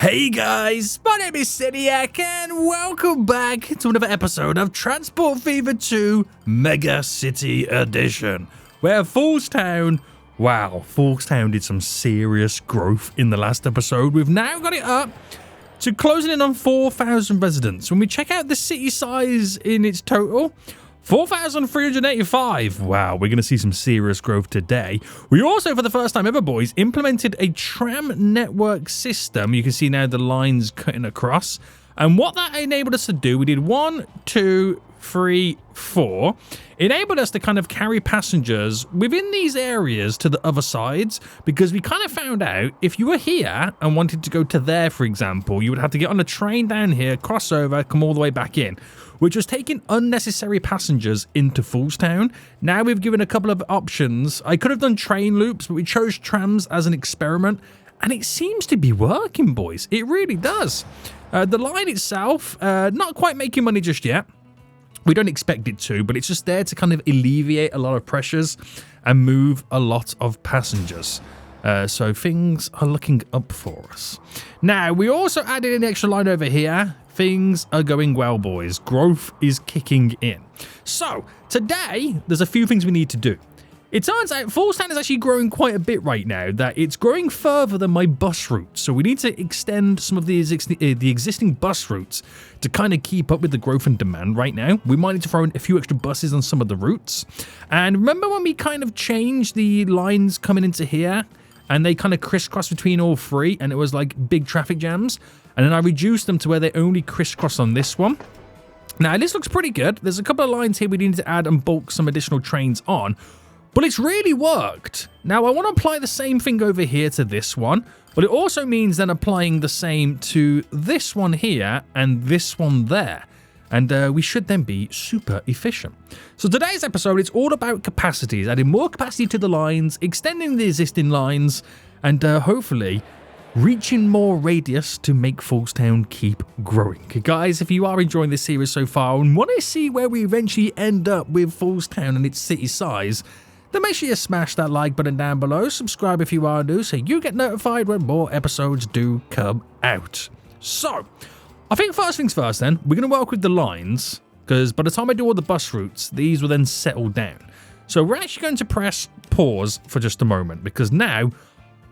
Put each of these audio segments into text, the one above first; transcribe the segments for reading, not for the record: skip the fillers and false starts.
Hey guys, my name is Seniac and welcome back to another episode of Transport Fever 2 Mega City Edition, where Foolstown did some serious growth in the last episode. We've now got it up to closing in on 4,000 residents. When we check out the city size in its total, 4,385. Wow, we're going to see some serious growth today. We also, for the first time ever, boys, implemented a tram network system. You can see now the lines cutting across. And what that enabled us to do, we did 1, 2, 3, 4. Enabled us to kind of carry passengers within these areas to the other sides, because we kind of found out if you were here and wanted to go to there, for example, you would have to get on a train down here, cross over, come all the way back in, which was taking unnecessary passengers into Foolstown. Now we've given a couple of options. I could have done train loops, but we chose trams as an experiment, and it seems to be working, boys. It really does. The line itself, not quite making money just yet. We don't expect it to, but it's just there to kind of alleviate a lot of pressures and move a lot of passengers. So things are looking up for us. Now, we also added an extra line over here. Things are going well, boys. Growth is kicking in. So, today, there's a few things we need to do. It turns out Foolstown is actually growing quite a bit right now, that it's growing further than my bus routes. So we need to extend some of the existing bus routes to kind of keep up with the growth and demand right now. We might need to throw in a few extra buses on some of the routes. And remember when we kind of changed the lines coming into here and they kind of crisscross between all three and it was like big traffic jams? And then I reduced them to where they only crisscross on this one. Now, this looks pretty good. There's a couple of lines here we need to add and bulk some additional trains on. But it's really worked. Now, I want to apply the same thing over here to this one, but it also means then applying the same to this one here and this one there. And we should then be super efficient. So today's episode, it's all about capacities, adding more capacity to the lines, extending the existing lines, and hopefully reaching more radius to make Foolstown keep growing. Guys, if you are enjoying this series so far and want to see where we eventually end up with Foolstown and its city size, then make sure you smash that like button down below, subscribe if you are new so you get notified when more episodes do come out. So, I think first things first then, we're going to work with the lines, because by the time I do all the bus routes, these will then settle down. So we're actually going to press pause for just a moment, because now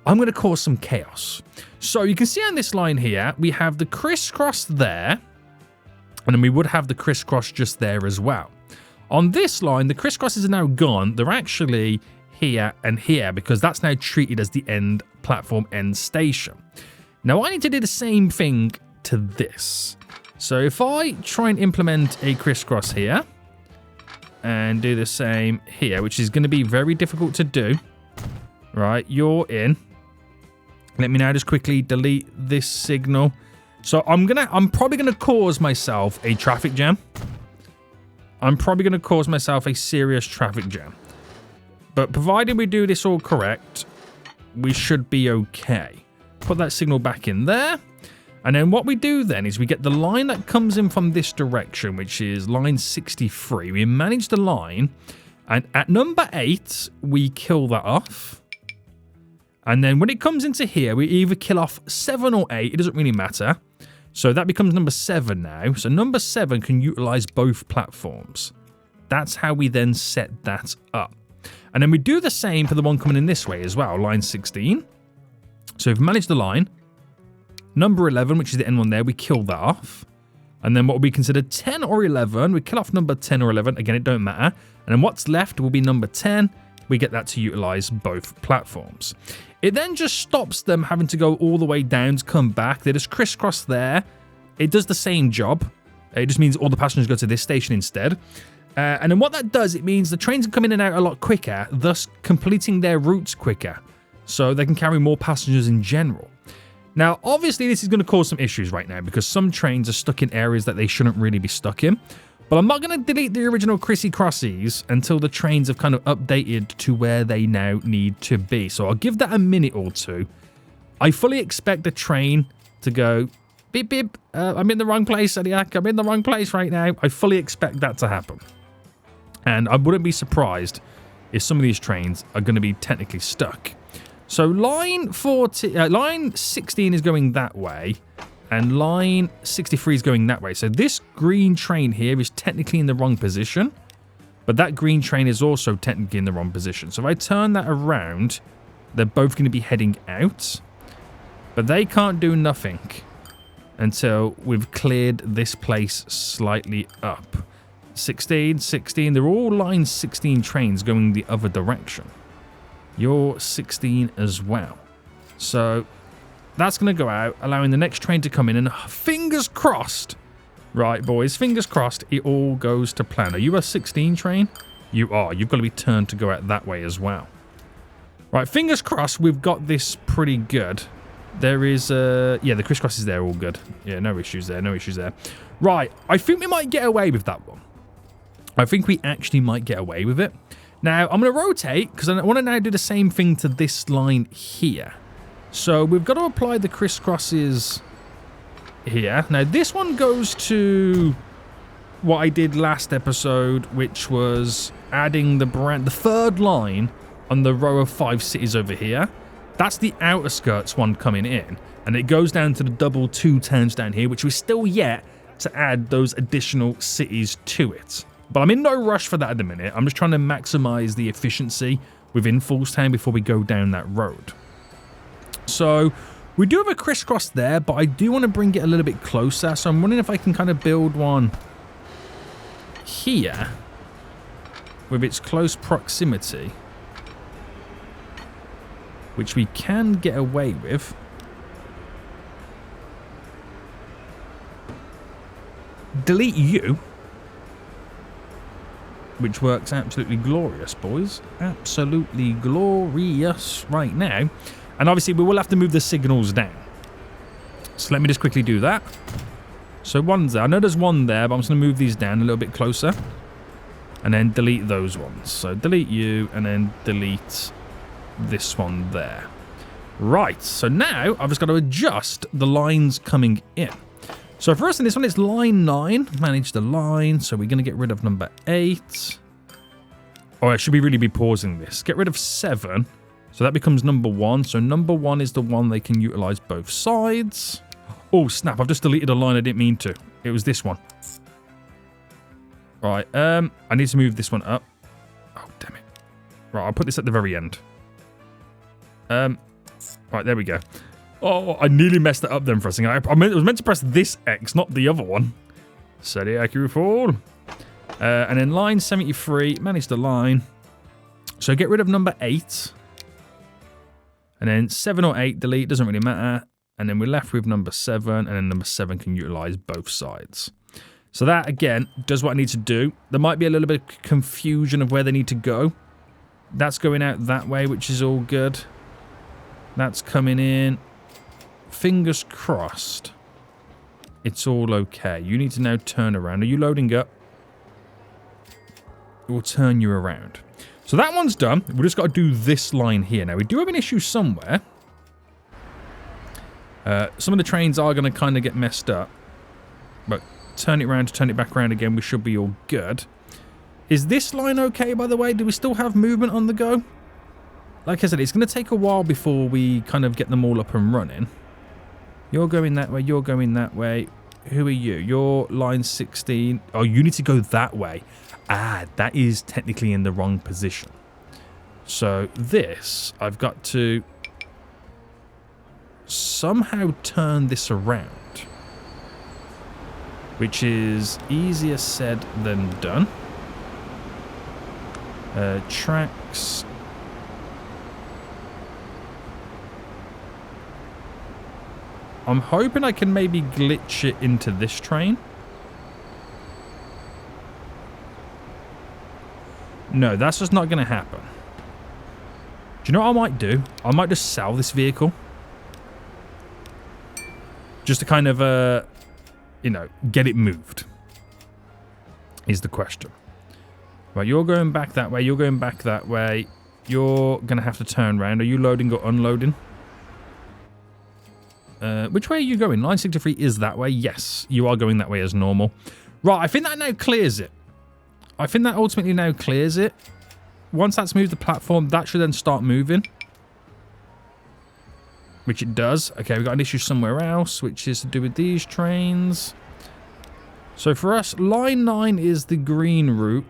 I'm going to cause some chaos. So you can see on this line here, we have the crisscross there, and then we would have the crisscross just there as well. On this line, the crisscrosses are now gone. They're actually here and here because that's now treated as the end platform end station. Now, I need to do the same thing to this. So if I try and implement a crisscross here and do the same here, which is going to be very difficult to do. Right, you're in. Let me now just quickly delete this signal. So I'm probably going to cause myself a traffic jam. I'm probably going to cause myself a serious traffic jam. But provided we do this all correct, we should be okay. Put that signal back in there. And then what we do then is we get the line that comes in from this direction, which is line 63. We manage the line. And at number 8, we kill that off. And then when it comes into here, we either kill off 7 or 8. It doesn't really matter. So that becomes number 7 now. So number 7 can utilize both platforms. That's how we then set that up. And then we do the same for the one coming in this way as well, line 16. So we've managed the line. Number 11, which is the end one there, we kill that off. And then what we consider 10 or 11, we kill off number 10 or 11. Again, it don't matter. And then what's left will be number 10. We get that to utilize both platforms. It then just stops them having to go all the way down to come back. They just crisscross there. It does the same job. It just means all the passengers go to this station instead. And then what that does, it means the trains can come in and out a lot quicker, thus completing their routes quicker. So they can carry more passengers in general. Now, obviously, this is going to cause some issues right now because some trains are stuck in areas that they shouldn't really be stuck in. But I'm not going to delete the original Crissy Crossies until the trains have kind of updated to where they now need to be. So I'll give that a minute or two. I fully expect the train to go, beep, beep, I'm in the wrong place, Seniac. I'm in the wrong place right now. I fully expect that to happen. And I wouldn't be surprised if some of these trains are going to be technically stuck. So line 16 is going that way, and line 63 is going that way. So this green train here is technically in the wrong position, but that green train is also technically in the wrong position. So if I turn that around, they're both going to be heading out, but they can't do nothing until we've cleared this place slightly up. 16, 16, they're all line 16 trains going the other direction. You're 16 as well. So that's going to go out, allowing the next train to come in, and fingers crossed, right, boys, fingers crossed, it all goes to plan. Are you a 16 train? You are. You've got to be turned to go out that way as well. Right, fingers crossed, we've got this pretty good. There is, yeah, the crisscross is there, all good. Yeah, no issues there, no issues there. Right, I think we might get away with that one. I think we actually might get away with it. Now, I'm going to rotate, because I want to now do the same thing to this line here. So, we've got to apply the crisscrosses here. Now, this one goes to what I did last episode, which was adding the third line on the row of 5 cities over here. That's the outer skirts one coming in. And it goes down to the double 2 towns down here, which we're still yet to add those additional cities to it. But I'm in no rush for that at the minute. I'm just trying to maximize the efficiency within Foolstown before we go down that road. So we do have a crisscross there, but I do want to bring it a little bit closer. So I'm wondering if I can kind of build one here with its close proximity, which we can get away with. Delete you. Which works absolutely glorious, boys. Absolutely glorious right now. And obviously, we will have to move the signals down. So let me just quickly do that. So one's there. I know there's one there, but I'm just going to move these down a little bit closer. And then delete those ones. So delete you, and then delete this one there. Right. So now, I've just got to adjust the lines coming in. So first in this one, it's line 9. Manage the line. So we're going to get rid of number 8. Oh, I should really be pausing this. Get rid of 7. So that becomes number 1. So number 1 is the one they can utilize both sides. Oh, snap. I've just deleted a line I didn't mean to. It was this one. Right. I need to move this one up. Oh, damn it. Right. I'll put this at the very end. Right. There we go. Oh, I nearly messed it up then for a second. I was meant to press this X, not the other one. Steady, accurate fall. And then line 73, manage the line. So get rid of number 8. And then 7 or 8, delete, doesn't really matter. And then we're left with number 7, and then number 7 can utilize both sides. So that, again, does what I need to do. There might be a little bit of confusion of where they need to go. That's going out that way, which is all good. That's coming in. Fingers crossed. It's all okay. You need to now turn around. Are you loading up? We'll turn you around. So that one's done. We've just got to do this line here. Now, we do have an issue somewhere. Some of the trains are going to kind of get messed up. But turn it around to turn it back around again. We should be all good. Is this line okay, by the way? Do we still have movement on the go? Like I said, it's going to take a while before we kind of get them all up and running. You're going that way. You're going that way. Who are you? You're line 16. Oh, you need to go that way. Ah, that is technically in the wrong position. So this, I've got to somehow turn this around. Which is easier said than done. Tracks. I'm hoping I can maybe glitch it into this train. No, that's just not going to happen. Do you know what I might do? I might just sell this vehicle. Just to kind of, you know, get it moved. Is the question. Right, you're going back that way. You're going back that way. You're going to have to turn around. Are you loading or unloading? Which way are you going? Line 63 is that way. Yes, you are going that way as normal. Right, I think that now clears it. I think that ultimately now clears it. Once that's moved the platform, that should then start moving. which it does. Okay, we've got an issue somewhere else, which is to do with these trains. So for us, line 9 is the green route.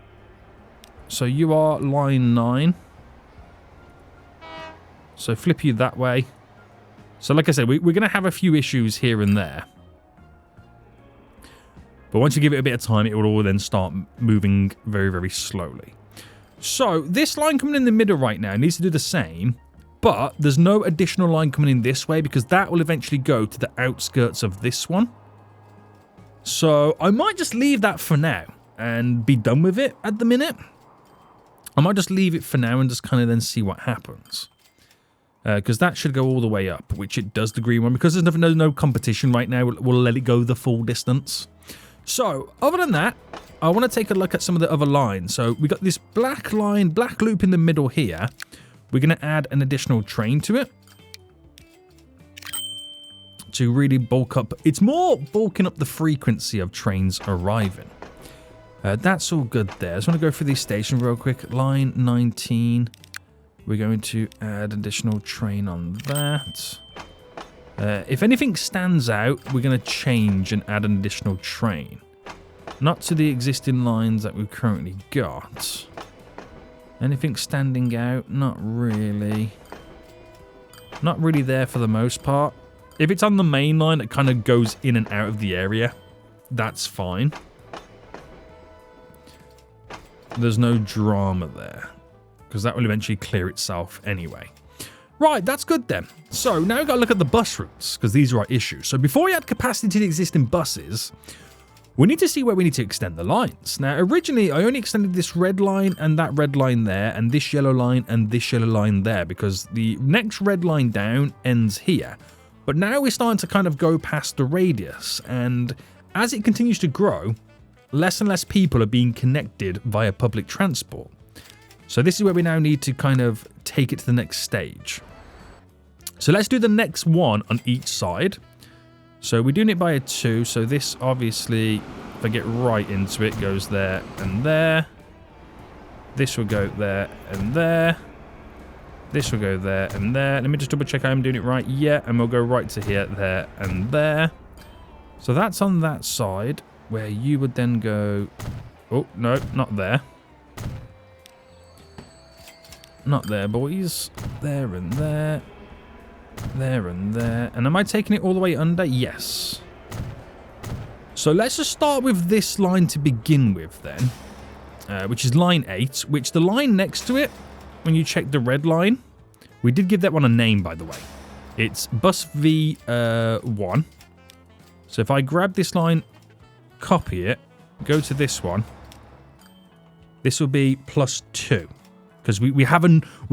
So you are line 9. So flip you that way. So like I said, we're going to have a few issues here and there. But once you give it a bit of time, it will all then start moving very, very slowly. So this line coming in the middle right now needs to do the same. But there's no additional line coming in this way because that will eventually go to the outskirts of this one. So I might just leave that for now and be done with it at the minute. I might just leave it for now and just kind of then see what happens. Because that should go all the way up, which it does, the green one. Because there's no competition right now, we'll let it go the full distance. So, other than that, I want to take a look at some of the other lines. So, we got this black line, black loop in the middle here. We're going to add an additional train to it. To really bulk up. It's more bulking up the frequency of trains arriving. That's all good there. I just want to go through these stations real quick. Line 19. We're going to add additional train on that. If anything stands out, we're going to change and add an additional train. Not to the existing lines that we've currently got. Anything standing out? Not really. Not really there for the most part. If it's on the main line that kind of goes in and out of the area, that's fine. There's no drama there. Because that will eventually clear itself anyway. Right, that's good then. So now we've got to look at the bus routes, because these are our issues. So before we add capacity to the existing buses, we need to see where we need to extend the lines. Now, originally, I only extended this red line and that red line there, and this yellow line and this yellow line there, because the next red line down ends here. But now we're starting to kind of go past the radius, and as it continues to grow, less and less people are being connected via public transport. So this is where we now need to kind of take it to the next stage. So let's do the next one on each side. So we're doing it by a 2. So this obviously, if I get right into it, goes there and there. This will go there and there. This will go there and there. Let me just double check I'm doing it right. Yeah, and we'll go right to here, there and there. So that's on that side where you would then go... Oh, no, not there. Not there, boys. There and there. There and there. And am I taking it all the way under? Yes. So let's just start with this line to begin with then. Which is line 8. Which the line next to it, when you check the red line, we did give that one a name, by the way. It's bus V1. So if I grab this line, copy it, go to this one, this will be +2. Because we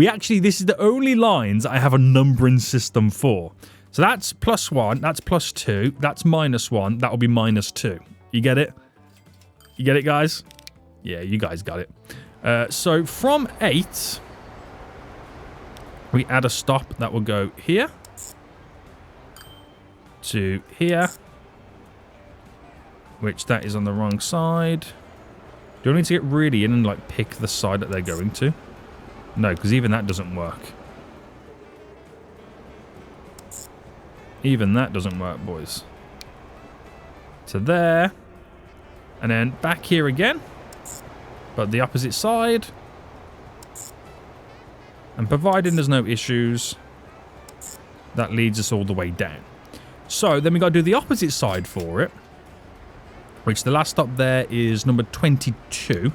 actually, this is the only lines I have a numbering system for. So that's +1, that's +2, that's -1, that will be -2. You get it? You get it, guys? Yeah, you guys got it. So from 8, we add a stop that will go here to here, which that is on the wrong side. Do I need to get really in and like pick the side that they're going to? No, because even that doesn't work. Even that doesn't work, boys. To there. And then back here again. But the opposite side. And providing there's no issues, that leads us all the way down. So then we got to do the opposite side for it. Which the last stop there is number 22.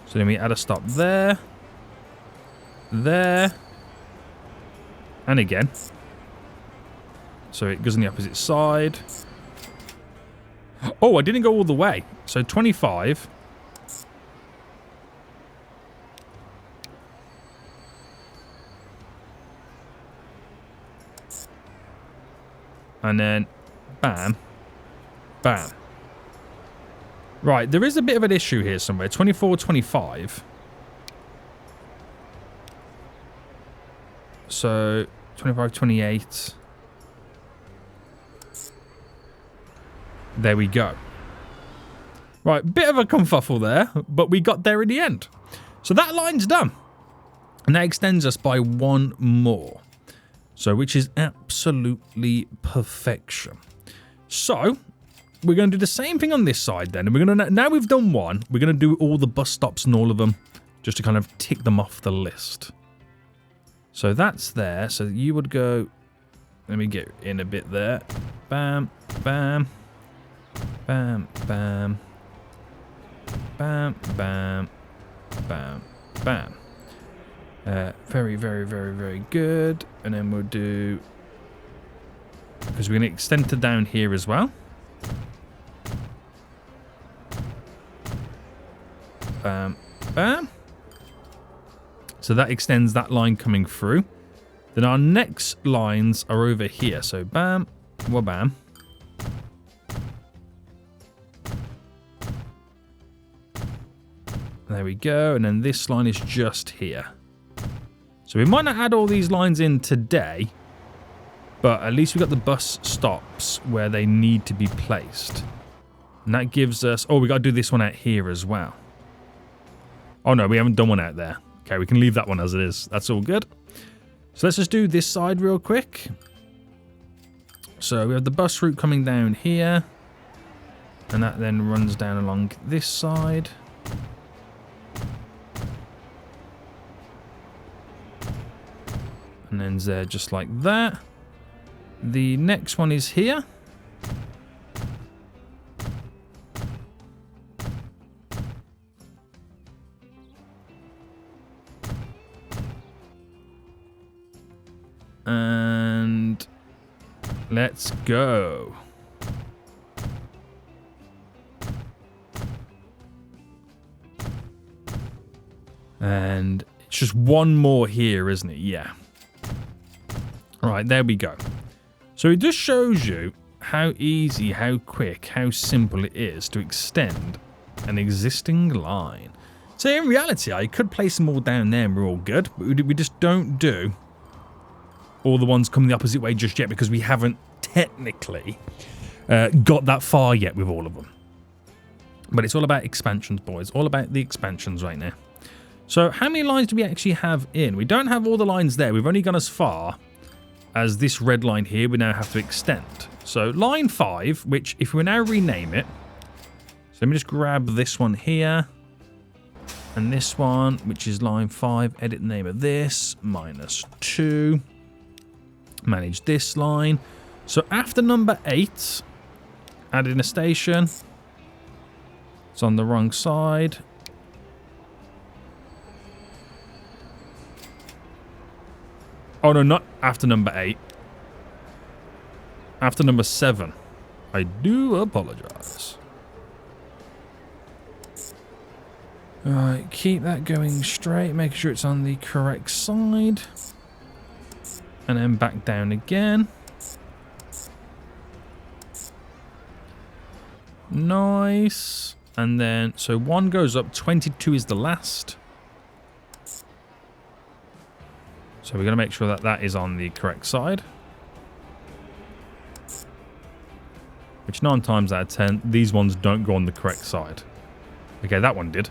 So then we add a stop there. There. And again. So it goes on the opposite side. Oh, I didn't go all the way. So 25. And then bam. Bam. Right, there is a bit of an issue here somewhere. 24, 25. So 25, 28. There we go. Right, bit of a kerfuffle there, but we got there in the end. So that line's done. And that extends us by one more. So, which is absolutely perfection. So, we're going to do the same thing on this side then. And we're going to, now we've done one, we're going to do all the bus stops and all of them, just to kind of tick them off the list. So that's there. So you would go, let me get in a bit there. Bam, bam, bam, bam, bam, bam, bam, bam. Very, very, very, very good. And then we'll do, because we're going to extend to down here as well. Bam, bam. So that extends that line coming through. Then our next lines are over here. So bam, wabam. There we go. And then this line is just here. So we might not add all these lines in today, but at least we've got the bus stops where they need to be placed. And that gives us... Oh, we got to do this one out here as well. Oh, no, we haven't done one out there. Okay, we can leave that one as it is. That's all good. So let's just do this side real quick. So we have the bus route coming down here. And that then runs down along this side. And then there just like that. The next one is here. And let's go. And it's just one more here, isn't it? Yeah. Right, there we go. So it just shows you how easy, how quick, how simple it is to extend an existing line. So in reality, I could place them all down there and we're all good. But we just don't do all the ones coming the opposite way just yet because we haven't technically got that far yet with all of them. But it's all about expansions, boys. All about the expansions right now. So how many lines do we actually have in? We don't have all the lines there. We've only gone as far as this red line here. We now have to extend. So line 5, which if we now rename it. So let me just grab this one here. And this one, which is line 5. Edit the name of this. -2. Manage this line. So after number 8, add in a station. It's on the wrong side. Oh no, not after number 8. After number 7. I do apologize. Alright, keep that going straight. Make sure it's on the correct side. And then back down again. Nice. And then, so 1 goes up, 22 is the last. So we're going to make sure that that is on the correct side. Which 9 times out of 10, these ones don't go on the correct side. Okay, that one did.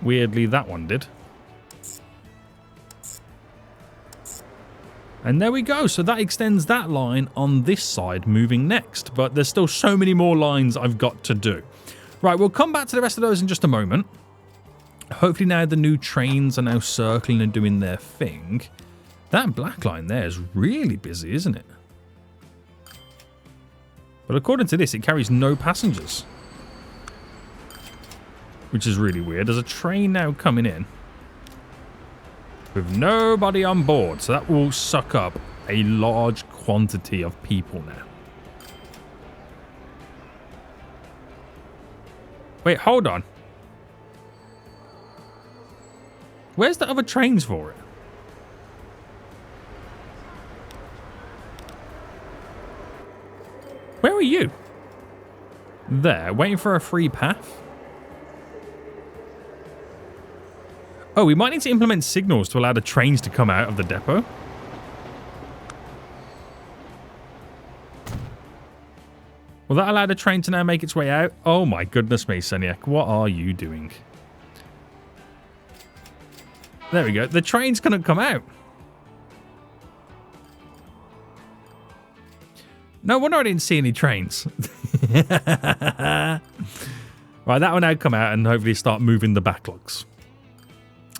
Weirdly, that one did. And there we go. So that extends that line on this side moving next. But there's still so many more lines I've got to do. Right, we'll come back to the rest of those in just a moment. Hopefully now the new trains are now circling and doing their thing. That black line there is really busy, isn't it? But according to this, it carries no passengers. Which is really weird. There's a train now coming in with nobody on board. So that will suck up a large quantity of people now. Wait, hold on. Where's the other trains for it? Where are you? There, waiting for a free path? Oh, we might need to implement signals to allow the trains to come out of the depot. Will that allow the train to now make its way out? Oh my goodness me, Seniac. What are you doing? There we go. The trains couldn't come out. No wonder I didn't see any trains. Right, that will now come out and hopefully start moving the backlogs.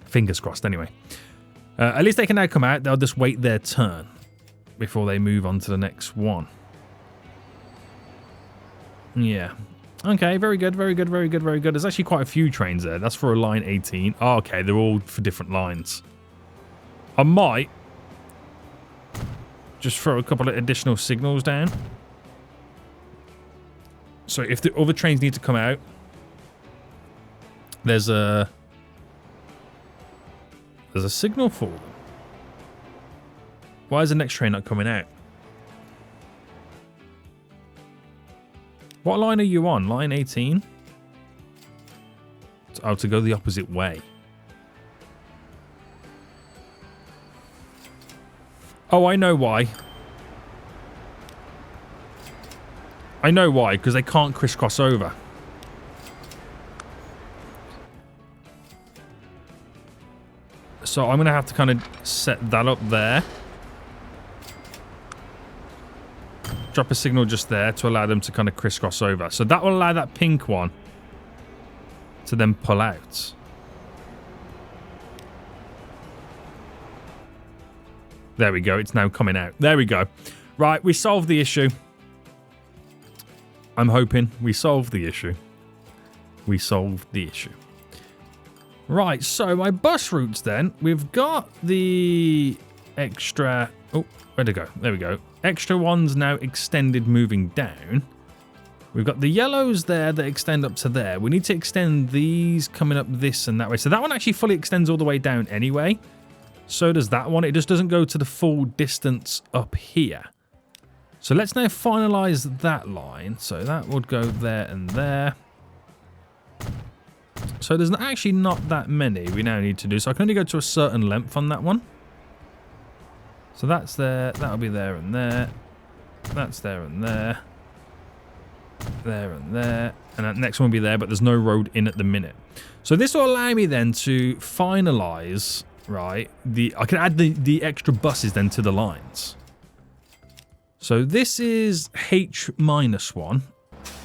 Fingers crossed, anyway. At least they can now come out. They'll just wait their turn before they move on to the next one. Yeah. Okay, very good, very good, very good, very good. There's actually quite a few trains there. That's for a line 18. Oh, okay, they're all for different lines. I might just throw a couple of additional signals down. So if the other trains need to come out, there's a signal for them. Why is the next train not coming out? What line are you on? Line 18? Oh, to go the opposite way. Oh, I know why. I know why, because they can't crisscross over. So I'm going to have to kind of set that up there. Drop a signal just there to allow them to kind of crisscross over. So that will allow that pink one to then pull out. There we go. It's now coming out. There we go. Right, we solved the issue. I'm hoping we solved the issue. We solved the issue. Right, so my bus routes then. We've got the extra... Oh, where'd it go? There we go. Extra ones now extended moving down. We've got the yellows there that extend up to there. We need to extend these coming up this and that way. So that one actually fully extends all the way down anyway. So does that one. It just doesn't go to the full distance up here. So let's now finalize that line. So that would go there and there. So there's actually not that many we now need to do. So I can only go to a certain length on that one. So that's there. That'll be there and there. That's there and there. There and there. And that next one will be there, but there's no road in at the minute. So this will allow me then to finalize, right, I can add the extra buses then to the lines. So this is H-1,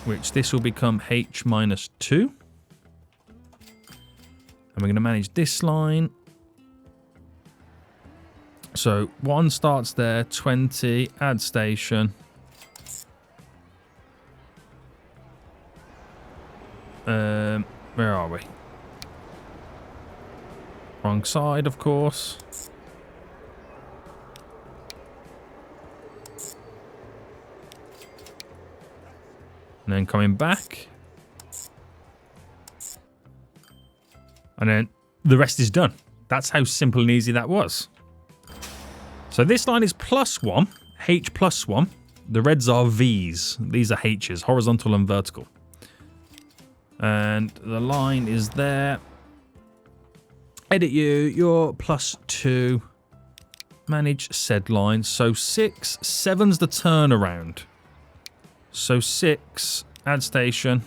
which this will become H-2. And we're going to manage this line. So 1 starts there, 20, add station. Where are we? Wrong side, of course. And then coming back. And then the rest is done. That's how simple and easy that was. So this line is +1, H+1. The reds are Vs. These are H's, horizontal and vertical. And the line is there. Edit you, you're +2. Manage said line. So 6, 7's the turnaround. So 6, add station.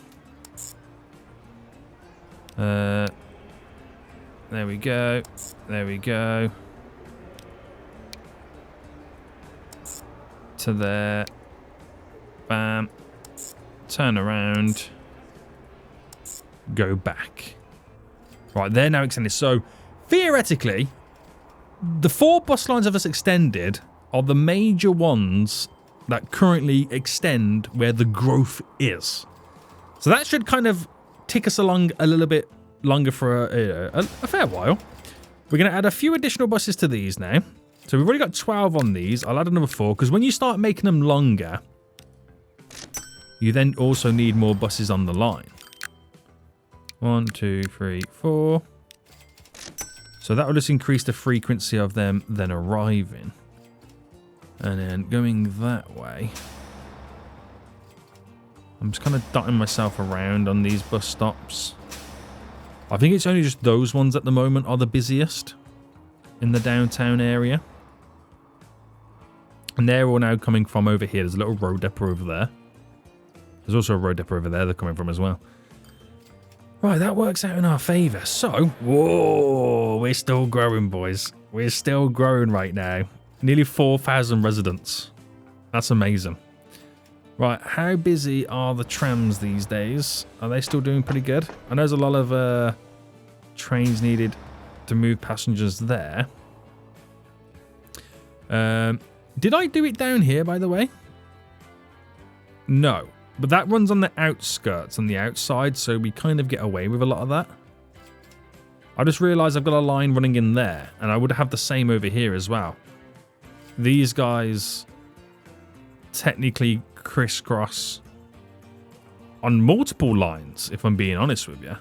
There we go. There we go. To there. Bam. Turn around. Go back. Right, they're now extended. So, theoretically, the 4 bus lines of us extended are the major ones that currently extend where the growth is. So that should kind of tick us along a little bit longer for a fair while. We're going to add a few additional buses to these now. So we've already got 12 on these. I'll add another 4 because when you start making them longer, you then also need more buses on the line. 1, 2, 3, 4. So that will just increase the frequency of them then arriving. And then going that way. I'm just kind of dotting myself around on these bus stops. I think it's only just those ones at the moment are the busiest in the downtown area. And they're all now coming from over here. There's a little road depot over there. There's also a road depot over there they're coming from as well. Right, that works out in our favour. So, whoa, we're still growing, boys. We're still growing right now. Nearly 4,000 residents. That's amazing. Right, how busy are the trams these days? Are they still doing pretty good? I know there's a lot of trains needed to move passengers there. Did I do it down here, by the way? No. But that runs on the outskirts, on the outside, so we kind of get away with a lot of that. I just realised I've got a line running in there, and I would have the same over here as well. These guys technically crisscross on multiple lines, if I'm being honest with you.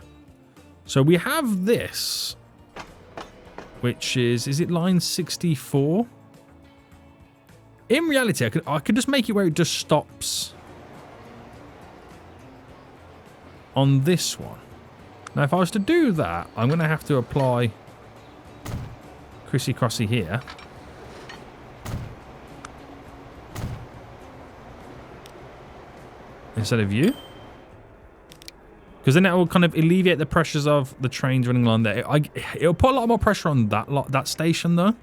So we have this, which is it line 64? In reality, I could just make it where it just stops on this one. Now, if I was to do that, I'm going to have to apply Crissy-crossy here. Instead of you. Because then it will kind of alleviate the pressures of the trains running along there. It'll put a lot more pressure on that station, though.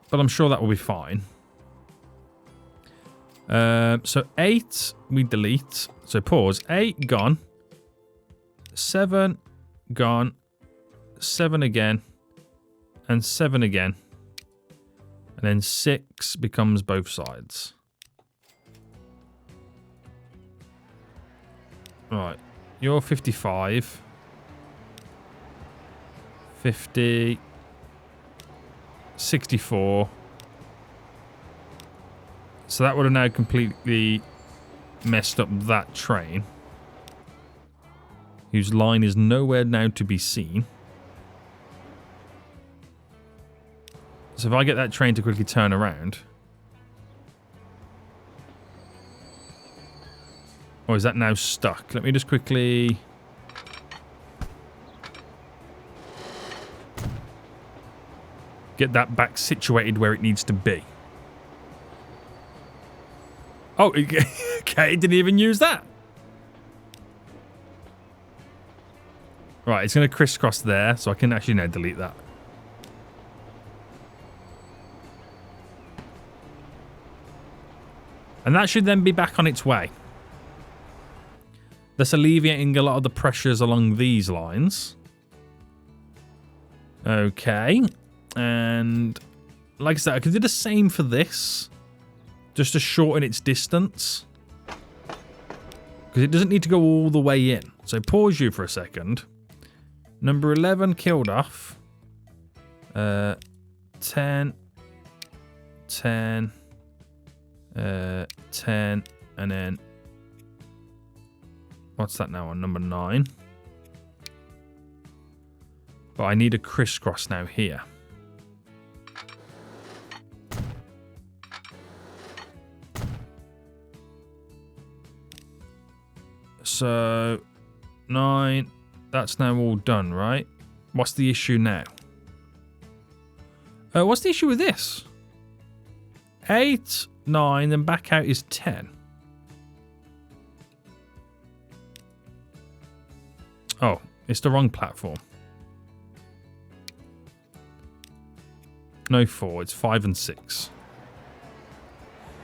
But I'm sure that will be fine. So 8 we delete. So pause. 8 gone. 7 gone. 7 again. And 7 again. And then 6 becomes both sides. Right. You're 55. 50. 64. So that would have now completely messed up that train, whose line is nowhere now to be seen. So if I get that train to quickly turn around. Or is that now stuck? Let me just quickly... get that back situated where it needs to be. Oh, okay, it didn't even use that. Right, it's going to crisscross there, so I can actually now delete that. And that should then be back on its way. That's alleviating a lot of the pressures along these lines. Okay. And like I said, I can do the same for this. Just to shorten its distance. Because it doesn't need to go all the way in. So pause you for a second. Number 11 killed off. 10. 10. 10. And then... what's that now on? Number 9. But I need a crisscross now here. So, 9, that's now all done, right? What's the issue now? What's the issue with this? 8, 9, then back out is 10. Oh, it's the wrong platform. No 4, it's 5 and 6.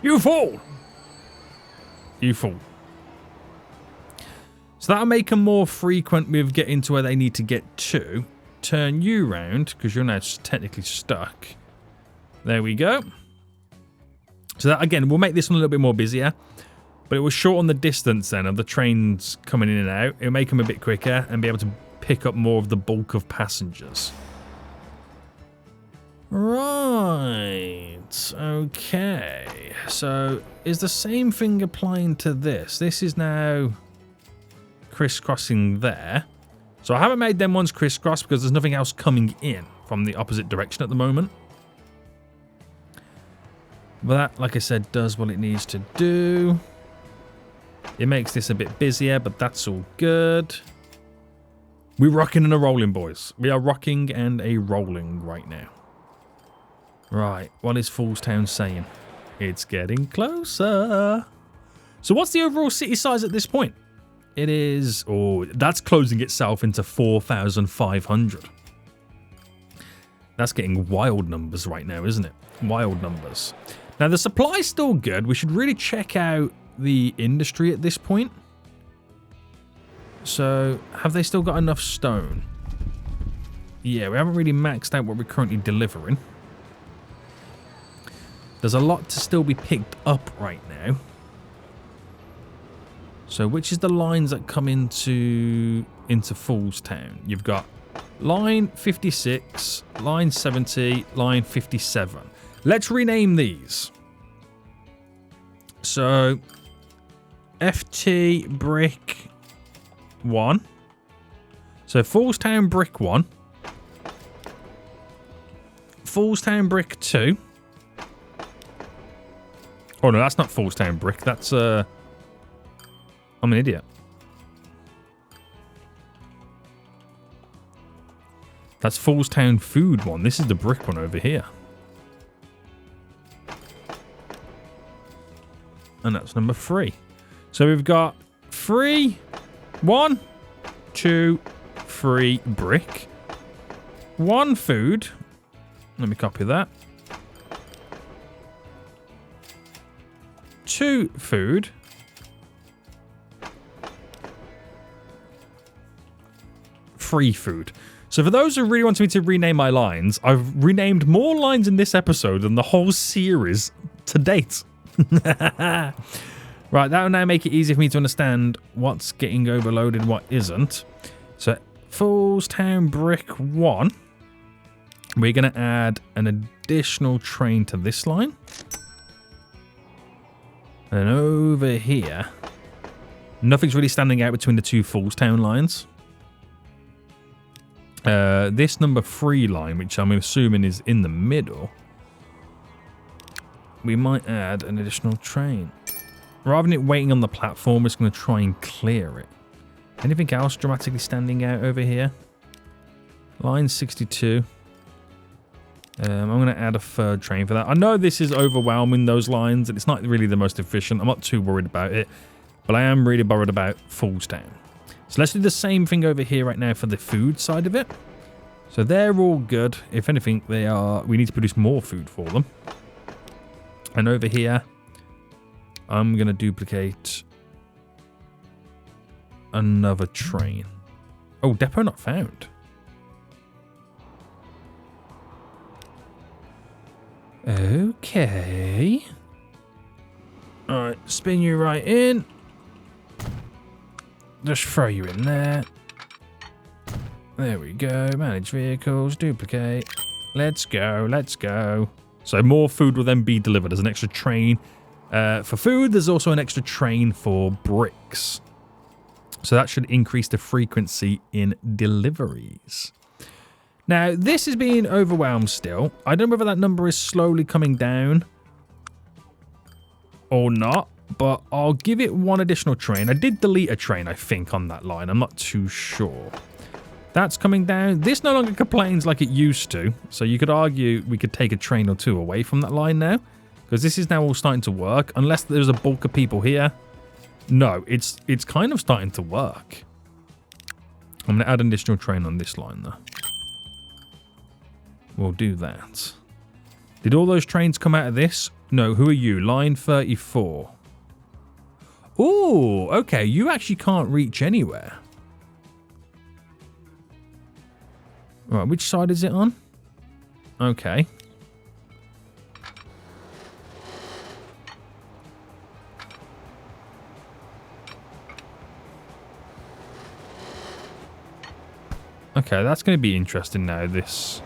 You fool! You fool. So that'll make them more frequent with getting to where they need to get to. Turn you round, because you're now technically stuck. There we go. So that, again, will make this one a little bit more busier. But it will shorten the distance then of the trains coming in and out. It'll make them a bit quicker and be able to pick up more of the bulk of passengers. Right. Okay. So is the same thing applying to this? This is now... crisscrossing there. So I haven't made them ones crisscross because there's nothing else coming in from the opposite direction at the moment. But that, like I said, does what it needs to do. It makes this a bit busier, but that's all good. We're rocking and a rolling, boys. We are rocking and a rolling right now. Right, what is Foolstown saying? It's getting closer. So what's the overall city size at this point? It is... Oh, that's closing itself into 4,500. That's getting wild numbers right now, isn't it? Wild numbers. Now, the supply's still good. We should really check out the industry at this point. So, have they still got enough stone? Yeah, we haven't really maxed out what we're currently delivering. There's a lot to still be picked up right now. So, which is the lines that come into Foolstown? You've got line 56, line 70, line 57. Let's rename these. So, FT Brick 1. So, Foolstown Brick 1. Foolstown Brick 2. Oh, no, that's not Foolstown Brick. That's, I'm an idiot. That's Foolstown Food 1. This is the brick one over here. And that's number 3. So we've got 3, 1, 2, 3 brick. 1 food. Let me copy that. 2 food. 3 food. So for those who really want me to rename my lines, I've renamed more lines in this episode than the whole series to date. Right, that will now make it easy for me to understand what's getting overloaded, what isn't. So, Foolstown Brick 1. We're going to add an additional train to this line. And over here, nothing's really standing out between the two Foolstown lines. This number 3 line, which I'm assuming is in the middle, we might add an additional train. Rather than it waiting on the platform, we're just going to try and clear it. Anything else dramatically standing out over here? Line 62. I'm going to add a 3rd train for that. I know this is overwhelming, those lines, and it's not really the most efficient. I'm not too worried about it, but I am really worried about Foolstown. So let's do the same thing over here right now for the food side of it. So they're all good. If anything, we need to produce more food for them. And over here, I'm going to duplicate another train. Oh, depot not found. Okay. Alright, spin you right in. Just throw you in there. There we go. Manage vehicles. Duplicate. Let's go. Let's go. So more food will then be delivered. There's an extra train for food. There's also an extra train for bricks. So that should increase the frequency in deliveries. Now, this is being overwhelmed still. I don't know whether that number is slowly coming down or not, but I'll give it 1 additional train. I did delete a train, I think, on that line. I'm not too sure. That's coming down. This no longer complains like it used to. So you could argue we could take a train or 2 away from that line now, because this is now all starting to work. Unless there's a bulk of people here. No, it's kind of starting to work. I'm going to add an additional train on this line, though. We'll do that. Did all those trains come out of this? No, who are you? Line 34. Ooh, okay. You actually can't reach anywhere. Right, which side is it on? Okay. Okay, that's going to be interesting now, this.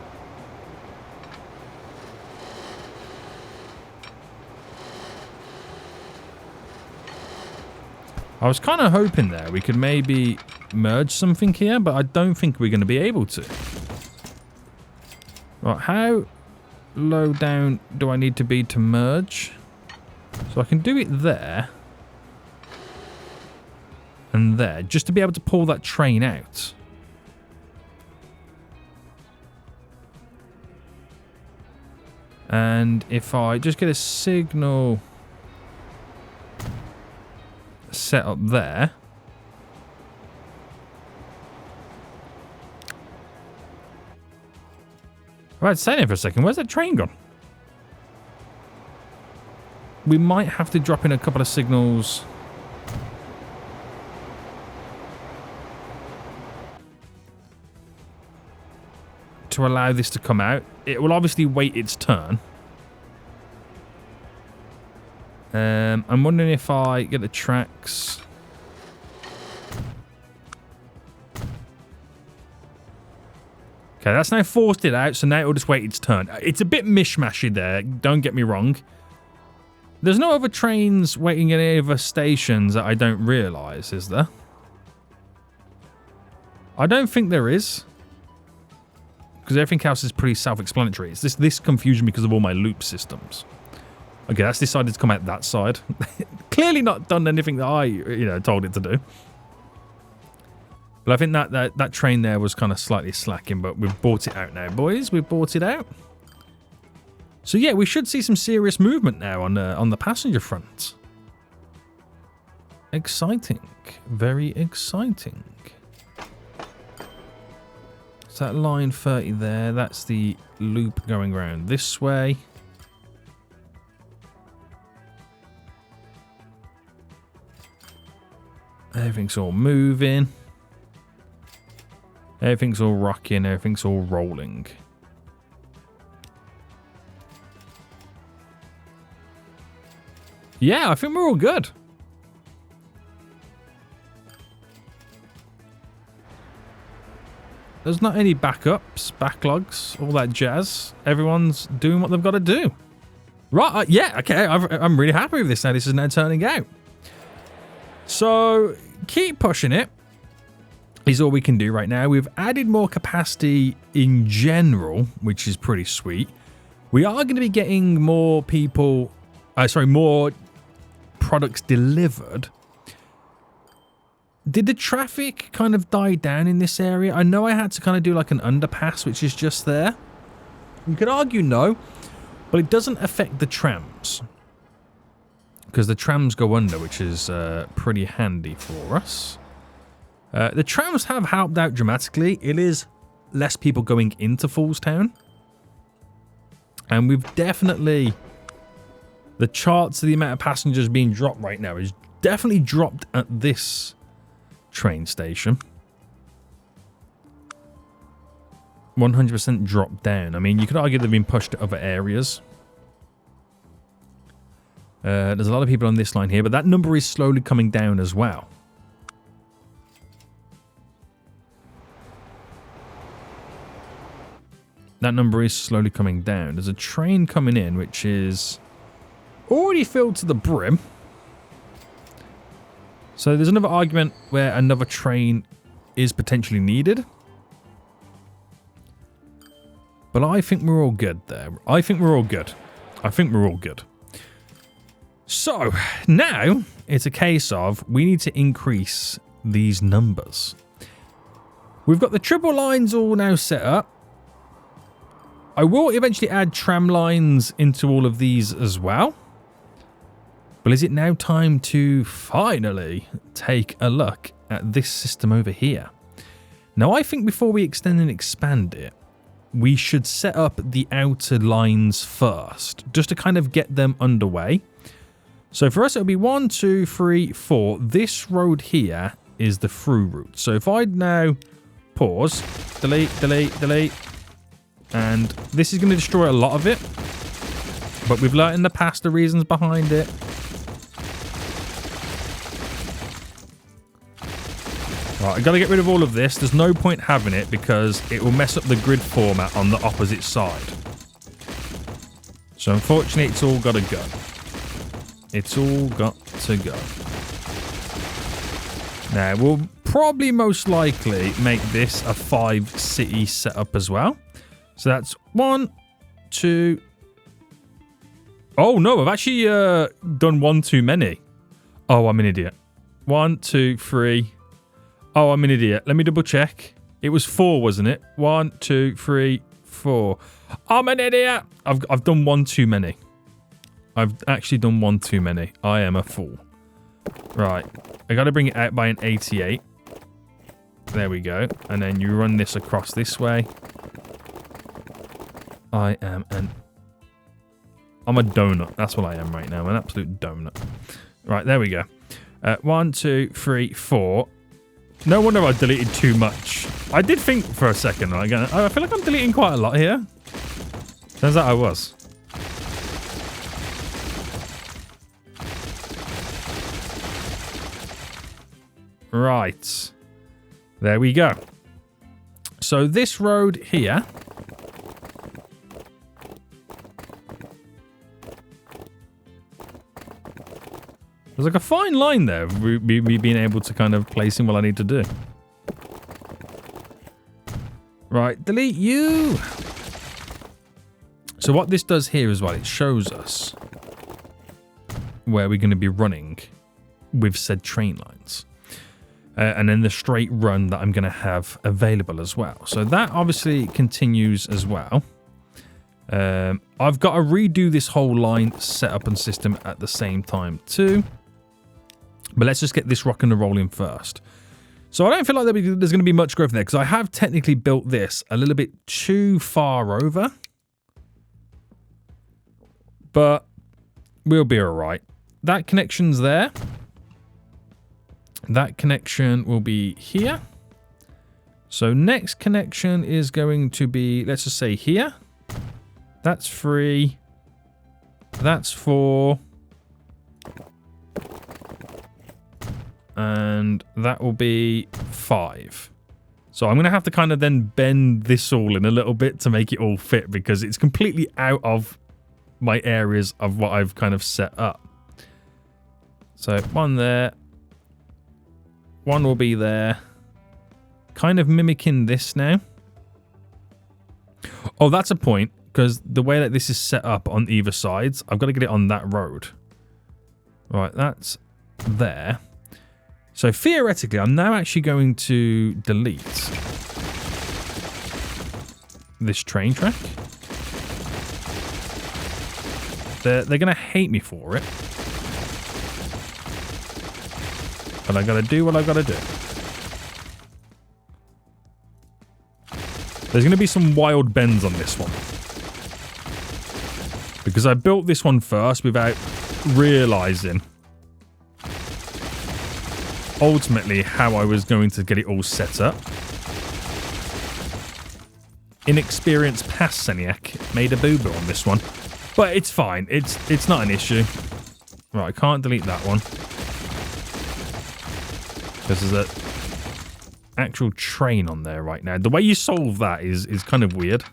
I was kind of hoping there we could maybe merge something here, but I don't think we're going to be able to. Right, how low down do I need to be to merge? So I can do it there. And there, just to be able to pull that train out. And if I just get a signal set up there. Right, stay there for a second. Where's that train gone? We might have to drop in a couple of signals. To allow this to come out. It will obviously wait its turn. I'm wondering if I get the tracks. Okay, that's now forced it out, so now it'll just wait its turn. It's a bit mishmashy there, don't get me wrong. There's no other trains waiting at any other stations that I don't realise, is there? I don't think there is. Because everything else is pretty self-explanatory. It's this confusion because of all my loop systems. Okay, that's decided to come out that side. Clearly not done anything that I, told it to do. But I think that train there was kind of slightly slacking, but we've bought it out now, boys. We've bought it out. So yeah, we should see some serious movement now on the passenger front. Exciting. Very exciting. So that line 30 there, that's the loop going around this way. Everything's all moving. Everything's all rocking. Everything's all rolling. Yeah, I think we're all good. There's not any backups, backlogs, all that jazz. Everyone's doing what they've got to do. Right, yeah, okay, I'm really happy with this now. This is now turning out. So, keep pushing it is all we can do right now. We've added more capacity in general, which is pretty sweet. We are going to be getting more people, more products delivered. Did the traffic kind of die down in this area? I know I had to kind of do like an underpass, which is just there. You could argue no, but it doesn't affect the trams. Because the trams go under, which is pretty handy for us. The trams have helped out dramatically. It is less people going into Foolstown. And we've definitely... The charts of the amount of passengers being dropped right now is definitely dropped at this train station. 100% dropped down. I mean, you could argue they've been pushed to other areas. There's a lot of people on this line here, but that number is slowly coming down as well. That number is slowly coming down. There's a train coming in, which is already filled to the brim. So there's another argument where another train is potentially needed. But I think we're all good there. I think we're all good. So, now it's a case of we need to increase these numbers. We've got the triple lines all now set up. I will eventually add tram lines into all of these as well. But is it now time to finally take a look at this system over here? Now, I think before we extend and expand it, we should set up the outer lines first, just to kind of get them underway. So for us, it'll be 1, 2, 3, 4. This road here is the through route. So if I now pause, delete, and this is going to destroy a lot of it. But we've learned in the past the reasons behind it. Right, I've got to get rid of all of this. There's no point having it because it will mess up the grid format on the opposite side. So unfortunately, it's all got to go. It's all got to go. Now, we'll probably most likely make this a 5-city setup as well. So that's 1, 2... Oh, no, I've actually done one too many. Oh, I'm an idiot. 1, 2, 3... Oh, I'm an idiot. Let me double check. It was 4, wasn't it? 1, 2, 3, 4. I'm an idiot. I've done one too many. I've actually done one too many. I am a fool. Right. I got to bring it out by an 88. There we go. And then you run this across this way. I'm a donut. That's what I am right now. I'm an absolute donut. Right, there we go. 1, 2, 3, 4. No wonder I deleted too much. I did think for a second. I feel like I'm deleting quite a lot here. Turns out I was. Right. There we go. So this road here... There's like a fine line there of me being able to kind of place in what I need to do. Right, delete you. So what this does here as well, it shows us where we're going to be running with said train lines. And then the straight run that I'm going to have available as well. So that obviously continues as well. I've got to redo this whole line setup and system at the same time too. But let's just get this rocking and rolling first. So I don't feel like there's going to be much growth in there because I have technically built this a little bit too far over. But we'll be all right. That connection's there. That connection will be here. So next connection is going to be, let's just say here. That's 3. That's 4. And that will be 5. So I'm going to have to kind of then bend this all in a little bit to make it all fit because it's completely out of my areas of what I've kind of set up. So 1 there. 1 will be there. Kind of mimicking this now. Oh, that's a point because the way that this is set up on either sides, I've got to get it on that road. Right, that's there. So theoretically, I'm now actually going to delete this train track. They're going to hate me for it. But I got to do what I got to do. There's going to be some wild bends on this one. Because I built this one first without realizing ultimately how I was going to get it all set up. Inexperienced past Seniac made a boo-boo on this one. But it's fine. It's not an issue. Right, I can't delete that one. Because there's an actual train on there right now. The way you solve that is kind of weird.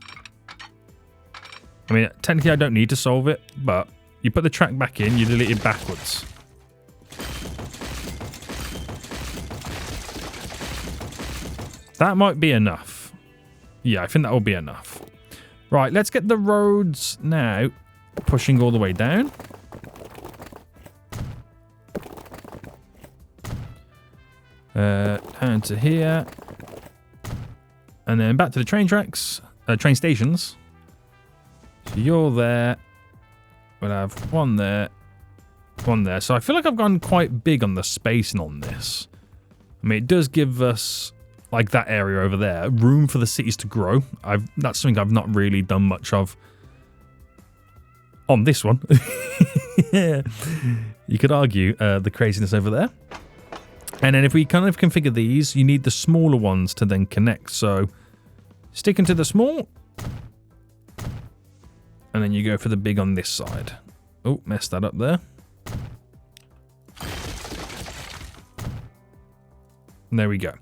I mean, technically I don't need to solve it, but you put the track back in, you delete it backwards. That might be enough. Yeah, I think that will be enough. Right, let's get the roads now pushing all the way down. Down to here. And then back to the train tracks. Train stations. So you're there. We'll have 1 there. 1 there. So I feel like I've gone quite big on the spacing on this. I mean, it does give us, like that area over there, room for the cities to grow. That's something I've not really done much of on this one. Yeah. You could argue the craziness over there. And then if we kind of configure these, you need the smaller ones to then connect. So sticking to the small. And then you go for the big on this side. Oh, messed that up there. And there we go.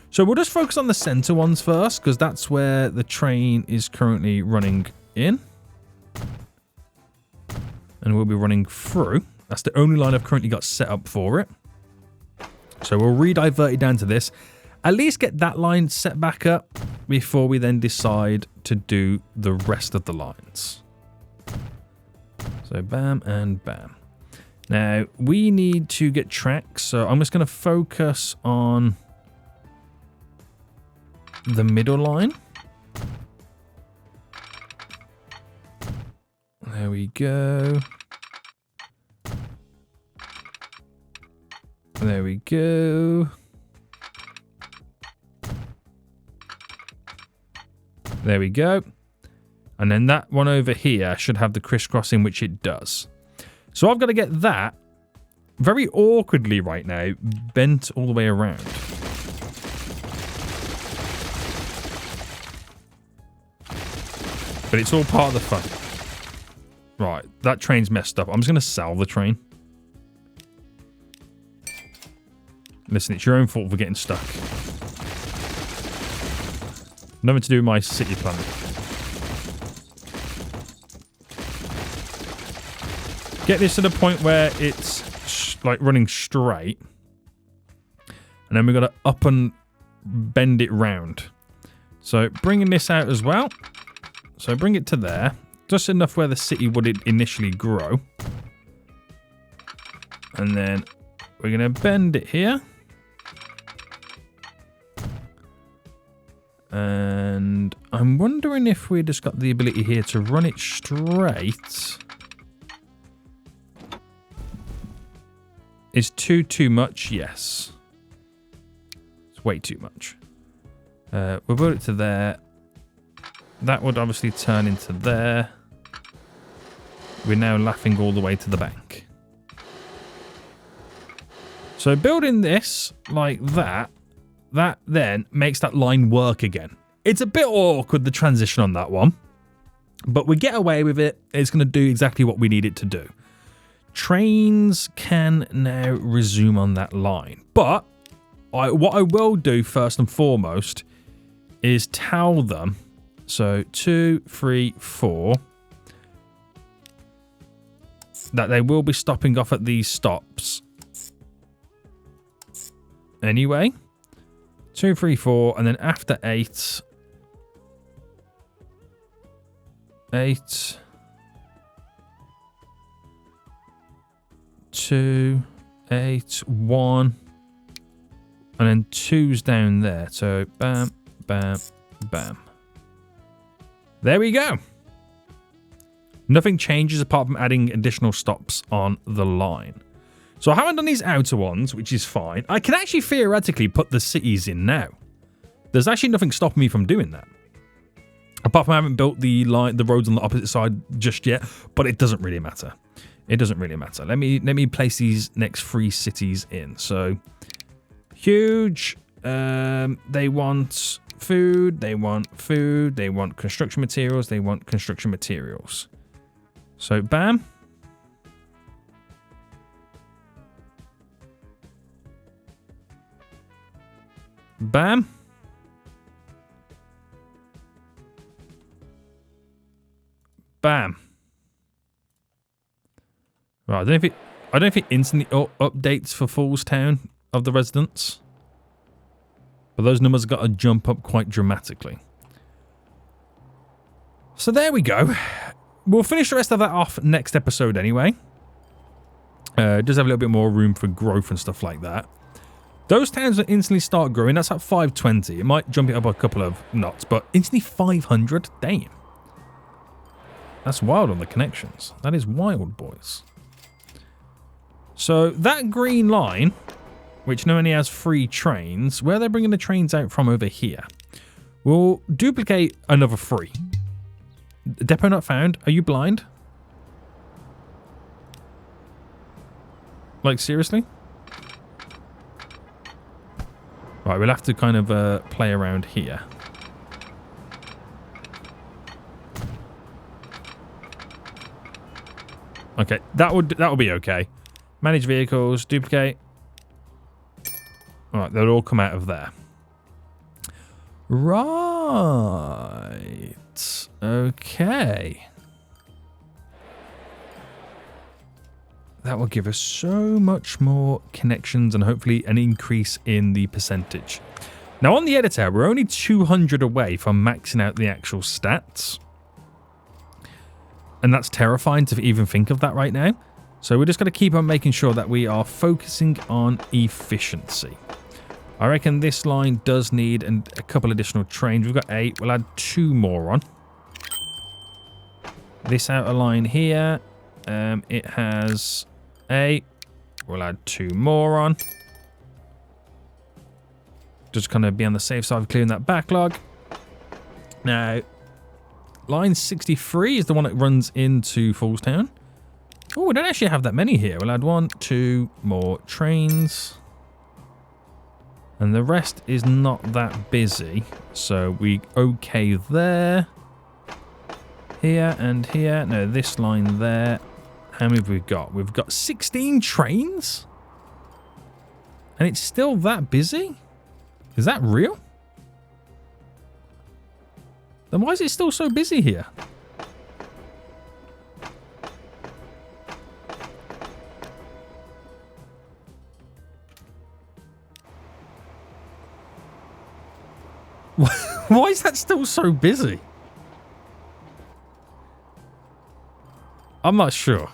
So we'll just focus on the center ones first, because that's where the train is currently running in. And we'll be running through. That's the only line I've currently got set up for it. So we'll re-divert it down to this. At least get that line set back up before we then decide to do the rest of the lines. So bam and bam. Now we need to get tracks. So I'm just going to focus on the middle line. There we go. There we go. There we go. And then that one over here should have the crisscrossing, which it does. So I've got to get that very awkwardly right now bent all the way around. But it's all part of the fun. Right, that train's messed up. I'm just going to sell the train. Listen, it's your own fault for getting stuck. Nothing to do with my city planning. Get this to the point where it's like running straight. And then we've got to up and bend it round. So bringing this out as well. So bring it to there. Just enough where the city would initially grow. And then we're going to bend it here. And I'm wondering if we just got the ability here to run it straight. Is too much? Yes. It's way too much. We'll put it to there. That would obviously turn into there. We're now laughing all the way to the bank. So building this like that, that then makes that line work again. It's a bit awkward, the transition on that one. But we get away with it. It's going to do exactly what we need it to do. Trains can now resume on that line. But what I will do first and foremost is tell them. So 2, 3, 4. That they will be stopping off at these stops. Anyway. 2, 3, 4. And then after 8. 8. 2, 8, 1. And then 2's down there. So bam, bam, bam. There we go. Nothing changes apart from adding additional stops on the line. So I haven't done these outer ones, which is fine. I can actually theoretically put the cities in now. There's actually nothing stopping me from doing that. Apart from I haven't built the roads on the opposite side just yet, but it doesn't really matter. It doesn't really matter. Let me place these next 3 cities in. So huge. They want food. They want food. They want construction materials. They want construction materials. So bam. Bam. Bam. Right, I don't know if it instantly updates for Foolstown of the residents. But those numbers have got to jump up quite dramatically. So there we go. We'll finish the rest of that off next episode anyway. Just have a little bit more room for growth and stuff like that. Those towns will instantly start growing. That's at 520. It might jump it up a couple of knots, but instantly 500? Damn. That's wild on the connections. That is wild, boys. So that green line, which now only has 3 trains, where are they bringing the trains out from over here? We'll duplicate another 3. Depot not found. Are you blind? Like, seriously? Right, we'll have to kind of play around here. Okay, that would be okay. Manage vehicles, duplicate. Alright, they'll all come out of there. Right. Okay. That will give us so much more connections and hopefully an increase in the percentage. Now on the editor, we're only 200 away from maxing out the actual stats. And that's terrifying to even think of that right now. So we're just going to keep on making sure that we are focusing on efficiency. I reckon this line does need a couple additional trains. We've got 8. We'll add 2 more on. This outer line here, it has a... We'll add 2 more on. Just kind of be on the safe side of clearing that backlog. Now, line 63 is the one that runs into Foolstown. Oh, we don't actually have that many here. We'll add 1, 2 more trains. And the rest is not that busy. So we okay there. Here and here. No, this line there. How many have we got? We've got 16 trains? And it's still that busy? Is that real? Then why is it still so busy here? Why is that still so busy? I'm not sure.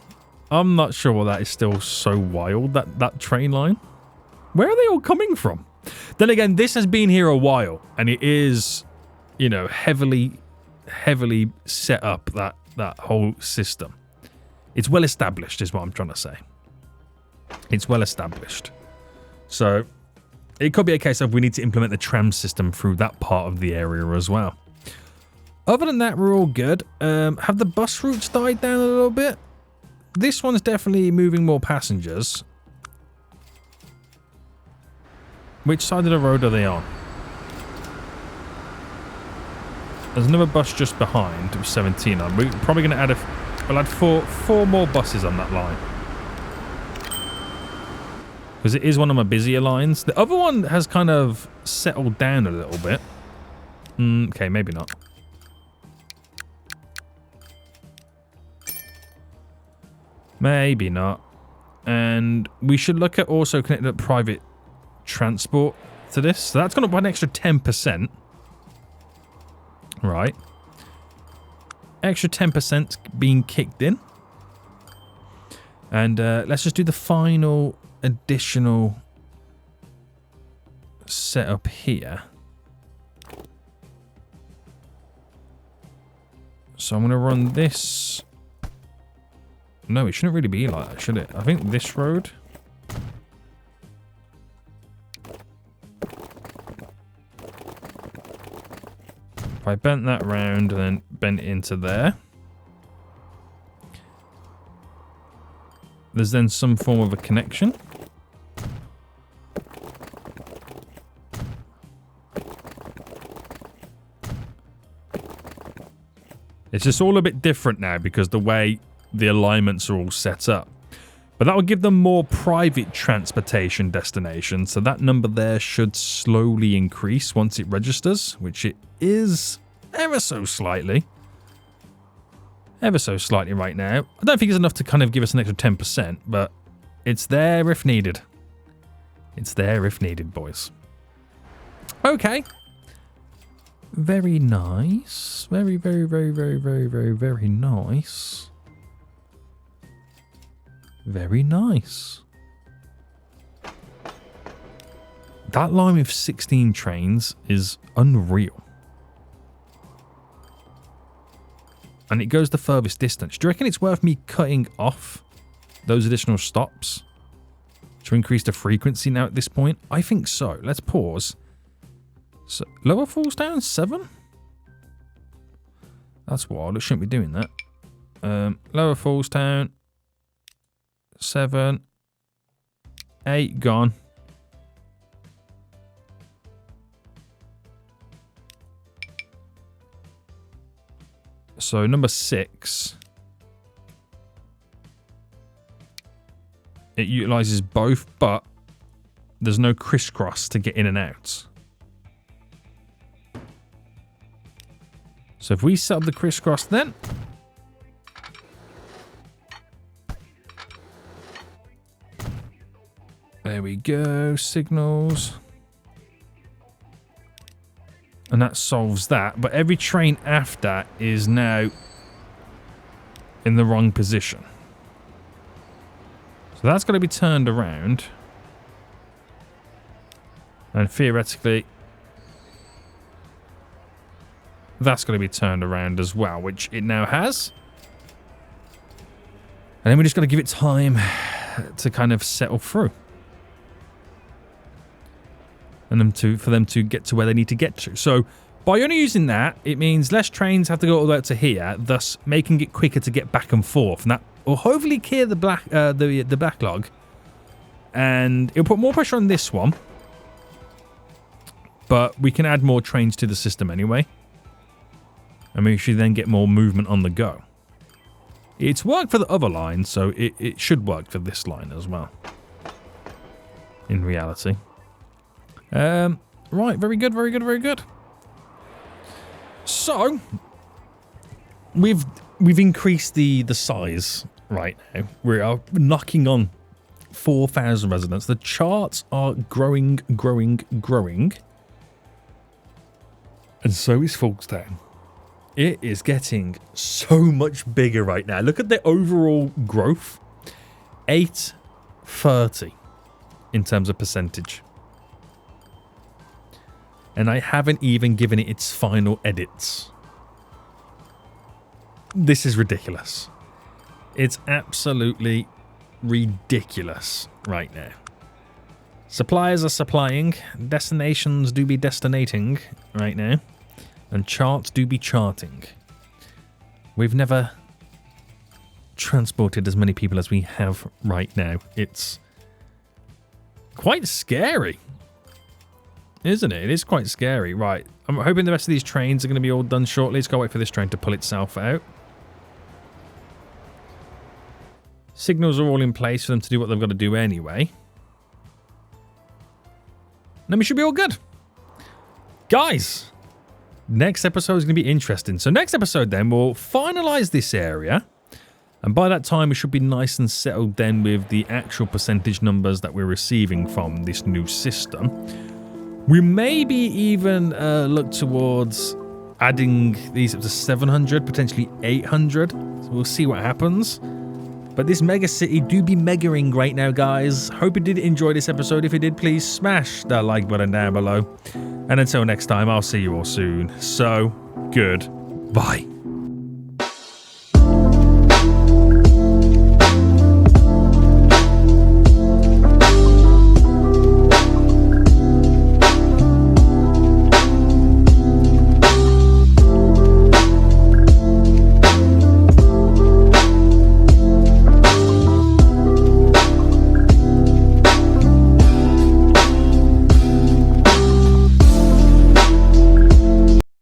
I'm not sure why that is still so wild, that train line. Where are they all coming from? Then again, this has been here a while, and it is, you know, heavily set up, that whole system. It's well established, is what I'm trying to say. It's well established. So it could be a case of we need to implement the tram system through that part of the area as well. Other than that, we're all good. Have the bus routes died down a little bit? This one's definitely moving more passengers. Which side of the road are they on? There's another bus just behind with 17 on. We're probably going to add we'll add four more buses on that line. Because it is one of my busier lines. The other one has kind of settled down a little bit. Okay, maybe not. Maybe not. And we should look at also connecting up private transport to this. So that's gone up by an extra 10%. Right. Extra 10% being kicked in. And let's just do the final additional setup here. So I'm going to run this. No, it shouldn't really be like that, should it? I think this road. If I bent that round and then bent it into there. There's then some form of a connection. It's just all a bit different now because the way the alignments are all set up. But that will give them more private transportation destinations. So that number there should slowly increase once it registers, which it is ever so slightly. Ever so slightly right now. I don't think it's enough to kind of give us an extra 10%, but it's there if needed. It's there if needed, boys. Okay. Very nice. Very, very, very, very, very, very, very nice. Very nice. That line with 16 trains is unreal. And it goes the furthest distance. Do you reckon it's worth me cutting off those additional stops to increase the frequency now at this point? I think so. Let's pause. So, Lower Foolstown 7? That's wild. It shouldn't be doing that. Lower Foolstown 7, 8 gone. So number 6, it utilizes both, but there's no crisscross to get in and out. So if we set up the crisscross then, there we go, signals. And that solves that. But every train after is now in the wrong position. So that's got to be turned around. And theoretically, that's going to be turned around as well, which it now has. And then we just got to give it time to kind of settle through. And for them to get to where they need to get to. So by only using that, it means less trains have to go all the way up to here, thus making it quicker to get back and forth. And that will hopefully clear the backlog. And it'll put more pressure on this one. But we can add more trains to the system anyway. And we should then get more movement on the go. It's worked for the other line, so it should work for this line as well. In reality. Right, very good, very good, very good. So, we've increased the size right now. We are knocking on 4,000 residents. The charts are growing, growing, growing. And so is Folkestone. It is getting so much bigger right now. Look at the overall growth. 830 in terms of percentage. And I haven't even given it its final edits. This is ridiculous. It's absolutely ridiculous right now. Suppliers are supplying. Destinations do be destinating right now. And charts do be charting. We've never transported as many people as we have right now. It's quite scary. Isn't it? It is quite scary. Right. I'm hoping the rest of these trains are going to be all done shortly. Let's go wait for this train to pull itself out. Signals are all in place for them to do what they've got to do anyway. Then we should be all good. Guys, next episode is going to be interesting. So next episode then, we'll finalize this area. And by that time, we should be nice and settled then with the actual percentage numbers that we're receiving from this new system. We maybe even look towards adding these up to 700, potentially 800. So we'll see what happens. But this mega city do be megaing right now, guys. Hope you did enjoy this episode. If you did, please smash that like button down below. And until next time, I'll see you all soon. So, goodbye.